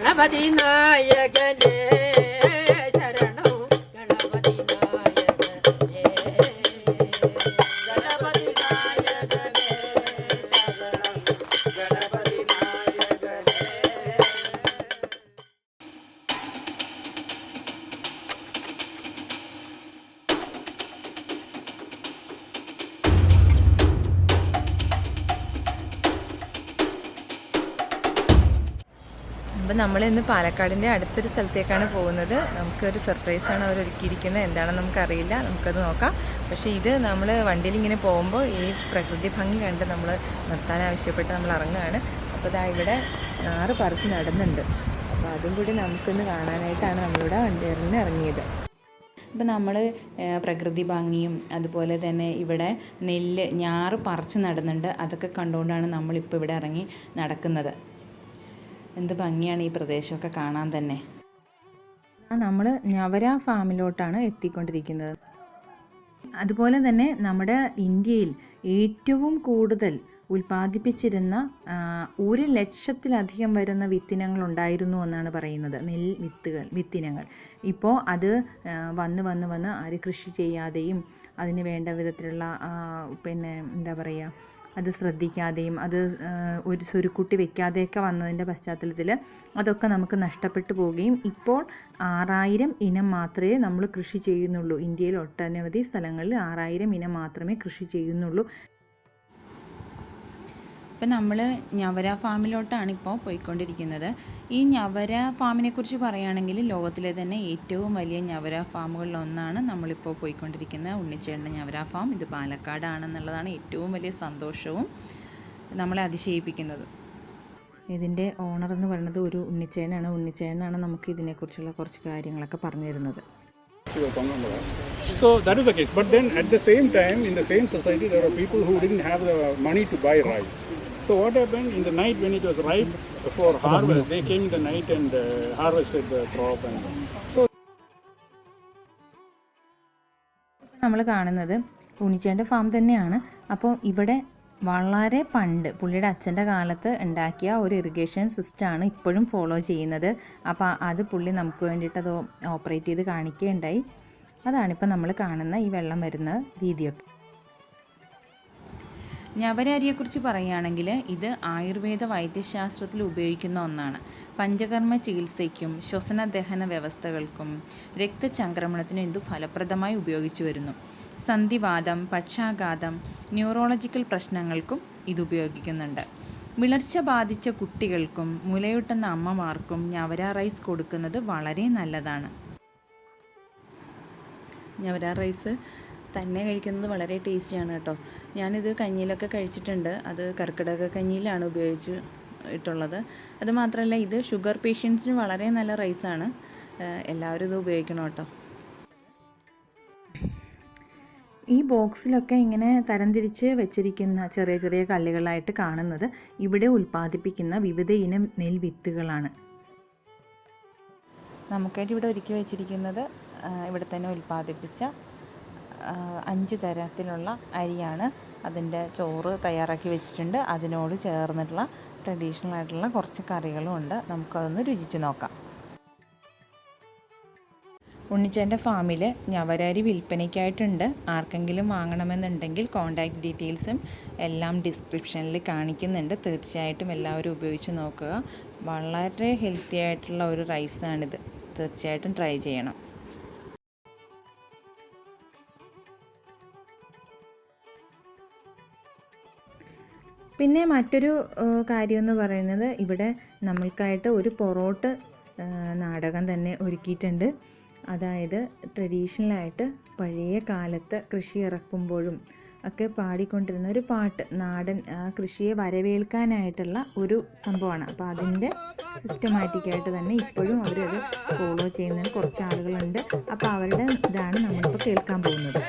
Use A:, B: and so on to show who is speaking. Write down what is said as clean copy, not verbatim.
A: ഗണപതി നായകനേ ശരണം ഗണപതി നായകനേ ഗണപതി നായകനേ ശരണം ഗണപതി നായകനേ.
B: അപ്പം നമ്മളിന്ന് പാലക്കാടിൻ്റെ അടുത്തൊരു സ്ഥലത്തേക്കാണ് പോകുന്നത്. നമുക്കൊരു സർപ്രൈസാണ് അവർ ഒരുക്കിയിരിക്കുന്നത്. എന്താണെന്ന് നമുക്കറിയില്ല, നമുക്കത് നോക്കാം. പക്ഷേ ഇത് നമ്മൾ വണ്ടിയിൽ ഇങ്ങനെ പോകുമ്പോൾ ഈ പ്രകൃതി ഭംഗി കണ്ട് നമ്മൾ നിർത്താൻ ആവശ്യപ്പെട്ട് നമ്മൾ ഇറങ്ങുകയാണ്. അപ്പോൾ ഇതാ ഇവിടെ 6 പറിച്ച് നടന്നുണ്ട്. അപ്പോൾ അതും കൂടി നമുക്കൊന്ന് കാണാനായിട്ടാണ് നമ്മളിവിടെ വണ്ടിയിൽ നിന്ന് ഇറങ്ങിയത്. ഇപ്പം നമ്മൾ പ്രകൃതി ഭംഗിയും അതുപോലെ തന്നെ ഇവിടെ ഞാറ് പറിച്ച് നടുന്നുണ്ട്. അതൊക്കെ കണ്ടുകൊണ്ടാണ് നമ്മളിപ്പോൾ ഇവിടെ ഇറങ്ങി നടക്കുന്നത്. എന്ത് ഭംഗിയാണ് ഈ പ്രദേശമൊക്കെ കാണാൻ തന്നെ. നമ്മൾ നവര ഫാമിലോട്ടാണ് എത്തിക്കൊണ്ടിരിക്കുന്നത്. അതുപോലെ തന്നെ നമ്മുടെ ഇന്ത്യയിൽ ഏറ്റവും കൂടുതൽ ഉൽപ്പാദിപ്പിച്ചിരുന്ന 1,00,000-ലധികം വരുന്ന വിത്തിനങ്ങൾ ഉണ്ടായിരുന്നു എന്നാണ് പറയുന്നത്. വിത്തിനങ്ങൾ ഇപ്പോൾ അത് വന്ന് ആര് കൃഷി ചെയ്യാതെയും അതിന് വേണ്ട വിധത്തിലുള്ള എന്താ പറയുക, അത് ശ്രദ്ധിക്കാതെയും അത് ഒരു സ്വരുക്കുട്ടി വെക്കാതെയൊക്കെ വന്നതിൻ്റെ പശ്ചാത്തലത്തിൽ അതൊക്കെ നമുക്ക് നഷ്ടപ്പെട്ടു പോവുകയും ഇപ്പോൾ 6000 ഇനം മാത്രമേ നമ്മൾ കൃഷി ചെയ്യുന്നുള്ളൂ. ഇന്ത്യയിൽ ഒട്ടനവധി സ്ഥലങ്ങളിൽ 6000 ഇനം മാത്രമേ കൃഷി ചെയ്യുന്നുള്ളൂ. ഇപ്പം നമ്മൾ നവര ഫാമിലോട്ടാണ് ഇപ്പോൾ പോയിക്കൊണ്ടിരിക്കുന്നത്. ഈ നവര ഫാമിനെക്കുറിച്ച് പറയുകയാണെങ്കിൽ ലോകത്തിലെ തന്നെ ഏറ്റവും വലിയ നവര ഫാമുകളിലൊന്നാണ് നമ്മളിപ്പോൾ പോയിക്കൊണ്ടിരിക്കുന്ന ഉണ്ണിച്ചേട്ടൻ്റെ നവര ഫാം. ഇത് പാലക്കാടാണെന്നുള്ളതാണ് ഏറ്റവും വലിയ സന്തോഷവും നമ്മളെ അതിശയിപ്പിക്കുന്നത്. ഇതിൻ്റെ ഓണർ എന്ന് പറയുന്നത് ഒരു ഉണ്ണിച്ചേട്ടനാണ് നമുക്ക് ഇതിനെക്കുറിച്ചുള്ള കുറച്ച് കാര്യങ്ങളൊക്കെ പറഞ്ഞു തരുന്നത്.
C: So that is the case. But then at the same time, in the same society, there are people who didn't have the money to buy rice. So what happened in the night when it was ripe for harvest, they came in the night and harvested the crop. And so
B: നമ്മൾ കാണുന്നത് ഉണ്ണിച്ചേട്ടൻ്റെ farm തന്നെയാണ്. അപ്പോൾ ഇവിടെ വളരെ പണ്ട് പുള്ളിയുടെ അച്ഛൻ്റെ കാലത്ത് ഉണ്ടാക്കിയ ഒരു ഇറിഗേഷൻ സിസ്റ്റമാണ് ഇപ്പോഴും ഫോളോ ചെയ്യുന്നത്. അപ്പോൾ അത് പുള്ളി നമുക്ക് വേണ്ടിയിട്ട് അത് ഓപ്പറേറ്റ് ചെയ്ത് കാണിക്കുകയുണ്ടായി. അതാണിപ്പോൾ നമ്മൾ കാണുന്ന ഈ വെള്ളം വരുന്ന രീതിയൊക്കെ. നവര അരിയെക്കുറിച്ച് പറയുകയാണെങ്കിൽ ഇത് ആയുർവേദ വൈദ്യശാസ്ത്രത്തിൽ ഉപയോഗിക്കുന്ന ഒന്നാണ്. പഞ്ചകർമ്മ ചികിത്സയ്ക്കും ശ്വസന ദഹന വ്യവസ്ഥകൾക്കും രക്തചംക്രമണത്തിനും ഇത് ഫലപ്രദമായി ഉപയോഗിച്ചു വരുന്നു. സന്ധിവാതം, പക്ഷാഘാതം, ന്യൂറോളജിക്കൽ പ്രശ്നങ്ങൾക്കും ഇത് ഉപയോഗിക്കുന്നുണ്ട്. വിളർച്ച ബാധിച്ച കുട്ടികൾക്കും മുലയൂട്ടുന്ന അമ്മമാർക്കും നവര റൈസ് കൊടുക്കുന്നത് വളരെ നല്ലതാണ്. നവര റൈസ് തന്നെ കഴിക്കുന്നത് വളരെ ടേസ്റ്റിയാണ് കേട്ടോ. ഞാനിത് കഞ്ഞിയിലൊക്കെ കഴിച്ചിട്ടുണ്ട്. അത് കർക്കിടക കഞ്ഞിയിലാണ് ഉപയോഗിച്ചിട്ടുള്ളത്. അതുമാത്രമല്ല ഇത് ഷുഗർ പേഷ്യൻസിന് വളരെ നല്ല റൈസാണ്. എല്ലാവരും ഇത് ഉപയോഗിക്കണം കേട്ടോ. ഈ ബോക്സിലൊക്കെ ഇങ്ങനെ തരംതിരിച്ച് വെച്ചിരിക്കുന്ന ചെറിയ ചെറിയ കള്ളികളായിട്ട് കാണുന്നത് ഇവിടെ ഉൽപ്പാദിപ്പിക്കുന്ന വിവിധ ഇനം നെൽവിത്തുകളാണ്. നമുക്കായിട്ട് ഇവിടെ ഒരുക്കി വെച്ചിരിക്കുന്നത് ഇവിടെ തന്നെ ഉൽപ്പാദിപ്പിച്ച 5 തരത്തിലുള്ള അരിയാണ്. അതിൻ്റെ ചോറ് തയ്യാറാക്കി വെച്ചിട്ടുണ്ട്. അതിനോട് ചേർന്നിട്ടുള്ള ട്രഡീഷണൽ ആയിട്ടുള്ള കുറച്ച് കറികളും ഉണ്ട്. നമുക്കതൊന്ന് രുചിച്ച് നോക്കാം. ഉണ്ണിച്ചേട്ടൻ്റെ ഫാമിൽ നവരരി വിൽപ്പനയ്ക്കായിട്ടുണ്ട്. ആർക്കെങ്കിലും വാങ്ങണമെന്നുണ്ടെങ്കിൽ കോൺടാക്റ്റ് ഡീറ്റെയിൽസും എല്ലാം ഡിസ്ക്രിപ്ഷനിൽ കാണിക്കുന്നുണ്ട്. തീർച്ചയായിട്ടും എല്ലാവരും ഉപയോഗിച്ച് നോക്കുക. വളരെ ഹെൽത്തി ആയിട്ടുള്ള ഒരു റൈസാണിത്. തീർച്ചയായിട്ടും ട്രൈ ചെയ്യണം. പിന്നെ മറ്റൊരു കാര്യം എന്ന് പറയുന്നത് ഇവിടെ നമ്മൾക്കായിട്ട് ഒരു പൊറോട്ട് നാടകം തന്നെ ഒരുക്കിയിട്ടുണ്ട്. അതായത് ട്രഡീഷണലായിട്ട് പഴയ കാലത്ത് കൃഷി ഇറക്കുമ്പോഴും ഒക്കെ പാടിക്കൊണ്ടിരുന്ന ഒരു പാട്ട്, നാടൻ കൃഷിയെ വരവേൽക്കാനായിട്ടുള്ള ഒരു സംഭവമാണ്. അപ്പോൾ അതിൻ്റെ സിസ്റ്റമാറ്റിക്കായിട്ട് തന്നെ ഇപ്പോഴും അവരത് ഫോളോ ചെയ്യുന്ന കുറച്ച് ആളുകളുണ്ട്. അപ്പോൾ അവരുടെ ഇതാണ് നമ്മളിപ്പോൾ കേൾക്കാൻ പോകുന്നത്.